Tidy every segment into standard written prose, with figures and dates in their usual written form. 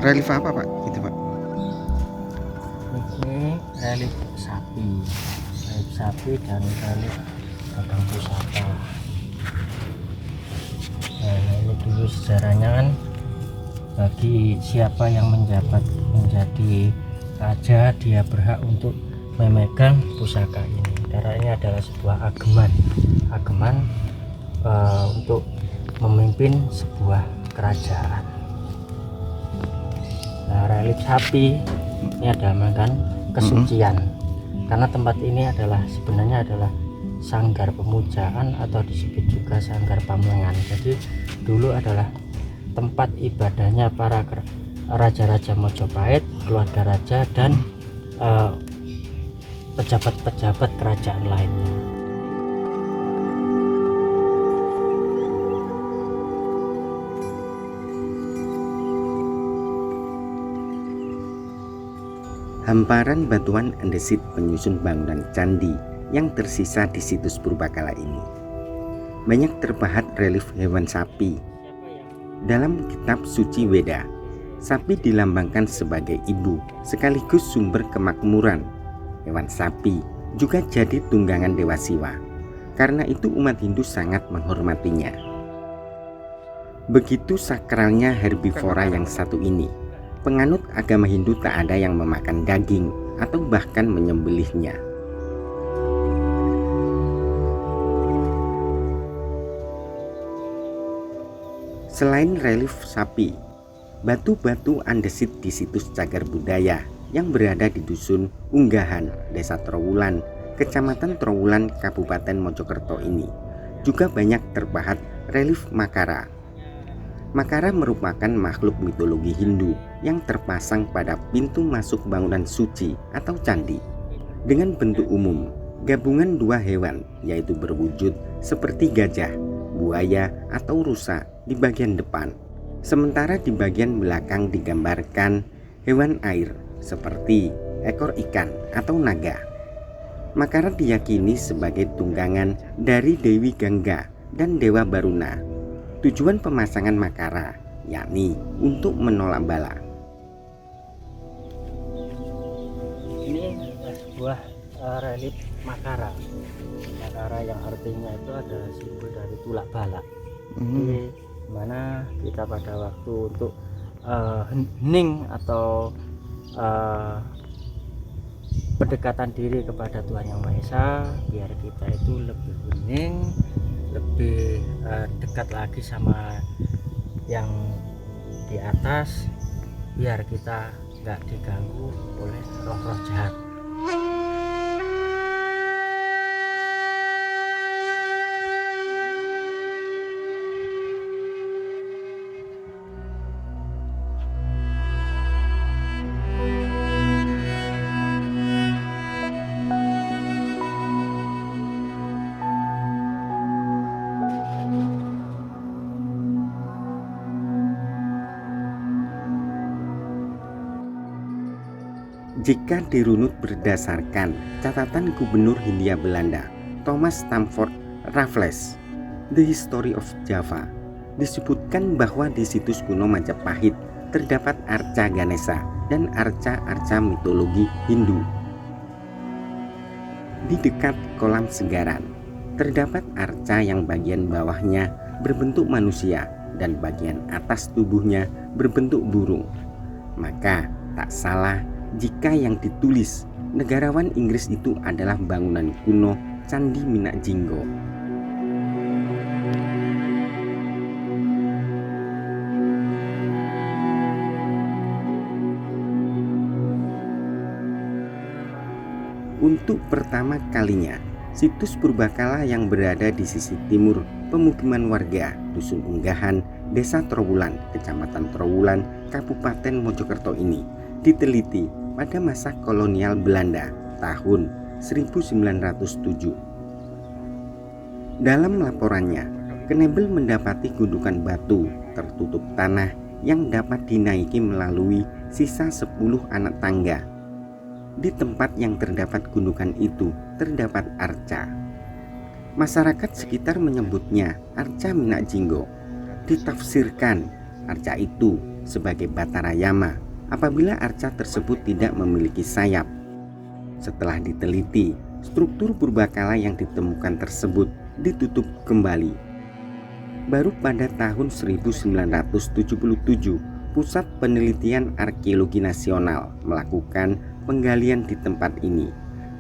Relief apa Pak? Itu Pak. Ini relief sapi dan relief gagang pusaka. Nah, ini dulu sejarahnya kan, bagi siapa yang menjadi raja, dia berhak untuk memegang pusaka ini, karena ini adalah sebuah ageman untuk memimpin sebuah kerajaan. Nah, relief sapi ini adalah kan kesucian, karena tempat ini sebenarnya adalah sanggar pemujaan atau disebut juga sanggar pamelengan. Jadi dulu adalah tempat ibadahnya para raja-raja Mojopahit, keluarga raja, dan pejabat-pejabat kerajaan lainnya. Hamparan batuan andesit penyusun bangunan candi yang tersisa di situs purbakala ini. Banyak terpahat relief hewan sapi. Dalam kitab suci Weda, sapi dilambangkan sebagai ibu sekaligus sumber kemakmuran. Hewan sapi juga jadi tunggangan Dewa Siwa. Karena itu umat Hindu sangat menghormatinya. Begitu sakralnya herbivora yang satu ini. Penganut agama Hindu tak ada yang memakan daging atau bahkan menyembelihnya. Selain relief sapi, batu-batu andesit di situs cagar budaya yang berada di dusun Unggahan, Desa Trowulan, Kecamatan Trowulan, Kabupaten Mojokerto ini juga banyak terpahat relief Makara. Makara merupakan makhluk mitologi Hindu yang terpasang pada pintu masuk bangunan suci atau candi. Dengan bentuk umum, gabungan dua hewan, yaitu berwujud seperti gajah, buaya, atau rusa di bagian depan. Sementara di bagian belakang digambarkan hewan air seperti ekor ikan atau naga. Makara diyakini sebagai tunggangan dari Dewi Gangga dan Dewa Baruna. Tujuan pemasangan Makara yakni untuk menolak bala. Ini sebuah relief Makara. Makara yang artinya itu adalah simbol dari tulak bala. Di mana kita pada waktu untuk hening atau pendekatan diri kepada Tuhan Yang Maha Esa, biar kita itu lebih hening, lebih dekat lagi sama yang di atas, biar kita nggak diganggu oleh roh-roh jahat. Jika dirunut berdasarkan catatan Gubernur Hindia Belanda Thomas Stamford Raffles, The History of Java, disebutkan bahwa di situs kuno Majapahit terdapat arca Ganesha dan arca-arca mitologi Hindu. Di dekat kolam segaran terdapat arca yang bagian bawahnya berbentuk manusia dan bagian atas tubuhnya berbentuk burung. Maka tak salah jika yang ditulis negarawan Inggris itu adalah bangunan kuno Candi Minak Jinggo. Untuk pertama kalinya, situs purbakala yang berada di sisi timur pemukiman warga Dusun Unggahan, Desa Trowulan, Kecamatan Trowulan, Kabupaten Mojokerto ini diteliti pada masa kolonial Belanda tahun 1907. Dalam laporannya, Knebel mendapati gundukan batu tertutup tanah yang dapat dinaiki melalui sisa 10 anak tangga. Di tempat yang terdapat gundukan itu terdapat arca. Masyarakat sekitar menyebutnya arca Minak Jinggo. Ditafsirkan arca itu sebagai Batara Yama apabila arca tersebut tidak memiliki sayap. Setelah diteliti, struktur purbakala yang ditemukan tersebut ditutup kembali. Baru pada tahun 1977, Pusat Penelitian Arkeologi Nasional melakukan penggalian di tempat ini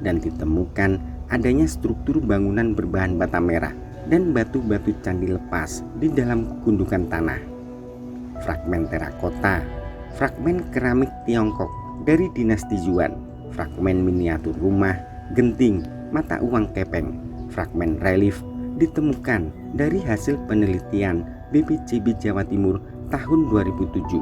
dan ditemukan adanya struktur bangunan berbahan bata merah dan batu-batu candi lepas di dalam gundukan tanah. Fragmen terakota, fragmen keramik Tiongkok dari dinasti Yuan, fragmen miniatur rumah, genting, mata uang kepeng, fragmen relief ditemukan dari hasil penelitian BPCB Jawa Timur tahun 2007.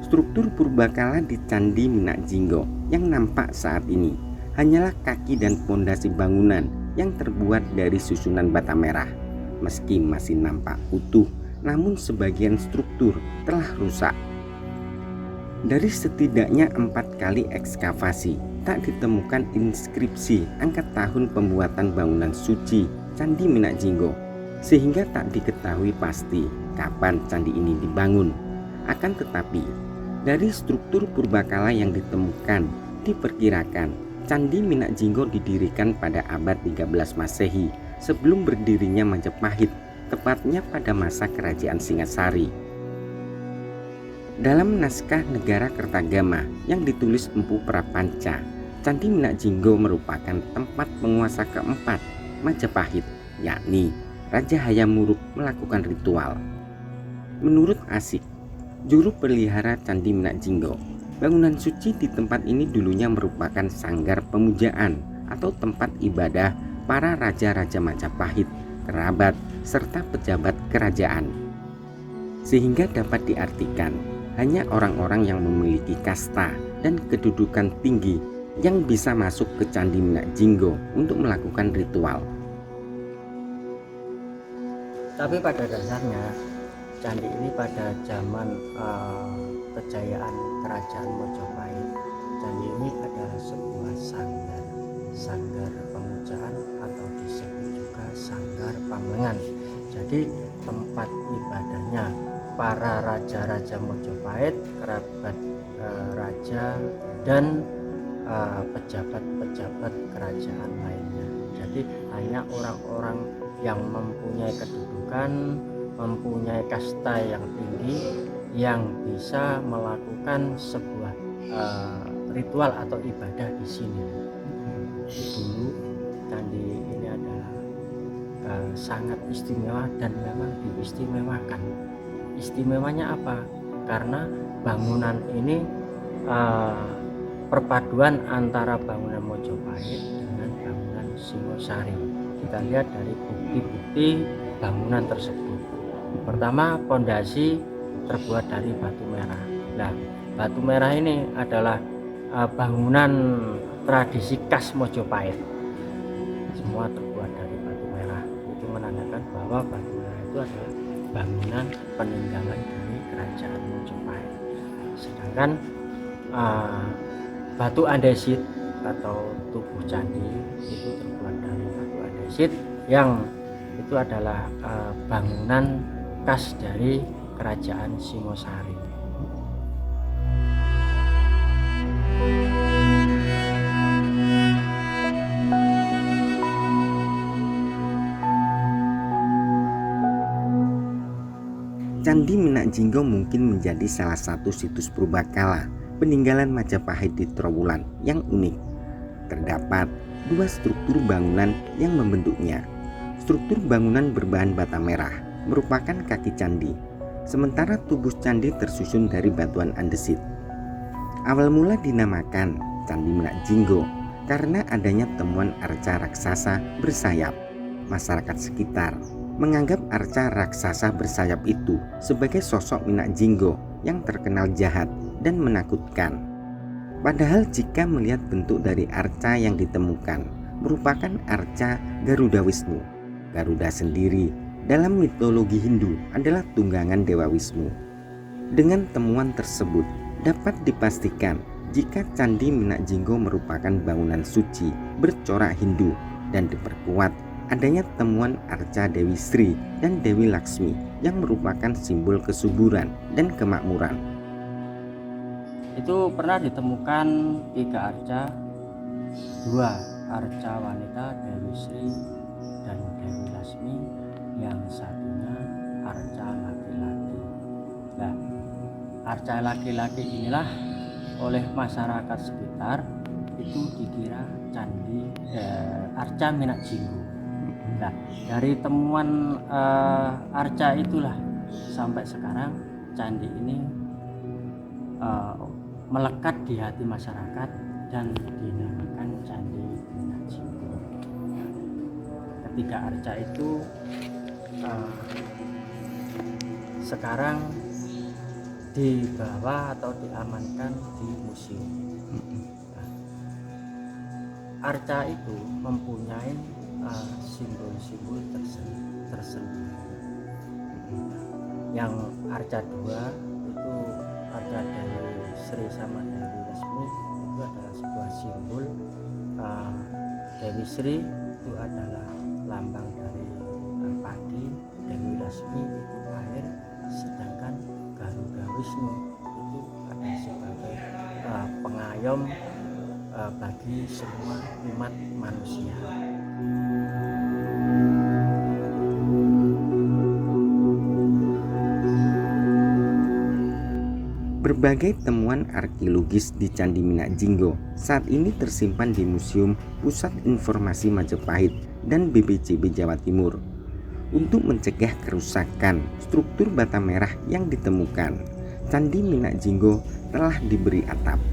Struktur purbakala di Candi Minak Jinggo yang nampak saat ini hanyalah kaki dan pondasi bangunan yang terbuat dari susunan bata merah. Meski masih nampak utuh, namun sebagian struktur telah rusak. Dari setidaknya 4 kali ekskavasi, tak ditemukan inskripsi angka tahun pembuatan bangunan suci Candi Minak Jinggo, sehingga tak diketahui pasti kapan candi ini dibangun. Akan tetapi, dari struktur purbakala yang ditemukan, diperkirakan Candi Minak Jinggo didirikan pada abad 13 Masehi sebelum berdirinya Majapahit, tepatnya pada masa Kerajaan Singasari. Dalam naskah Negara Kertagama yang ditulis Empu Prapanca, Candi Minak Jinggo merupakan tempat penguasa keempat Majapahit, yakni Raja Hayam Wuruk melakukan ritual. Menurut Asik, juru pelihara Candi Minak Jinggo, bangunan suci di tempat ini dulunya merupakan sanggar pemujaan atau tempat ibadah para raja-raja Majapahit, kerabat, serta pejabat kerajaan. Sehingga dapat diartikan hanya orang-orang yang memiliki kasta dan kedudukan tinggi yang bisa masuk ke Candi Minak Jinggo untuk melakukan ritual. Tapi pada dasarnya candi ini pada zaman kejayaan kerajaan Mojopahit, candi ini adalah sebuah sanggar pemujaan atau disebut juga sanggar pamengan. Jadi tempat ibadahnya para raja-raja Mojopahit, kerabat raja, dan pejabat-pejabat kerajaan lainnya. Jadi hanya orang-orang yang mempunyai kedudukan, mempunyai kasta yang tinggi yang bisa melakukan sebuah ritual atau ibadah di sini. Dulu candi ini adalah sangat istimewa dan memang diistimewakan. Istimewanya apa? Karena bangunan ini perpaduan antara bangunan Mojopahit dengan bangunan Singosari. Kita lihat dari bukti-bukti bangunan tersebut. Pertama, pondasi terbuat dari batu merah. Nah, batu merah ini adalah bangunan tradisi khas Mojopahit. Semua terbuat dari batu merah. Itu menandakan bahwa batu merah itu adalah bangunan peninggalan dari kerajaan Mojopahit. Sedangkan batu andesit atau tubuh candi itu terbuat dari batu andesit yang itu adalah bangunan khas dari kerajaan Singosari. Candi Minak Jinggo mungkin menjadi salah satu situs purbakala peninggalan Majapahit di Trowulan yang unik. Terdapat 2 struktur bangunan yang membentuknya. Struktur bangunan berbahan bata merah merupakan kaki candi, sementara tubuh candi tersusun dari batuan andesit. Awal mula dinamakan Candi Minak Jinggo karena adanya temuan arca raksasa bersayap. Masyarakat sekitar menganggap arca raksasa bersayap itu sebagai sosok Minak Jinggo yang terkenal jahat dan menakutkan. Padahal jika melihat bentuk dari arca yang ditemukan merupakan arca Garuda Wisnu. Garuda sendiri dalam mitologi Hindu adalah tunggangan Dewa Wisnu. Dengan temuan tersebut dapat dipastikan jika Candi Minak Jinggo merupakan bangunan suci bercorak Hindu dan diperkuat adanya temuan arca Dewi Sri dan Dewi Laksmi yang merupakan simbol kesuburan dan kemakmuran. Itu pernah ditemukan 3 arca, 2 arca wanita Dewi Sri dan Dewi Laksmi, yang satunya arca laki-laki. Nah, arca laki-laki inilah oleh masyarakat sekitar itu dikira arca Minak Jinggo. Nah, dari temuan arca itulah sampai sekarang candi ini melekat di hati masyarakat dan dinamakan Candi Minak Jinggo. Ketiga arca itu sekarang dibawa atau diamankan di museum. Nah, arca itu mempunyai simbol-simbol tersendiri. Yang arca 2 itu arca Dewi Sri sama Dewi Laksmi itu adalah sebuah simbol. Dewi Sri itu adalah lambang dari padi, Dewi Laksmi itu air, sedangkan Garuda Wisnu itu ada sebagai pengayom bagi semua umat manusia. Berbagai temuan arkeologis di Candi Minak Jinggo saat ini tersimpan di Museum Pusat Informasi Majapahit dan BPJB Jawa Timur. Untuk mencegah kerusakan struktur bata merah yang ditemukan, Candi Minak Jinggo telah diberi atap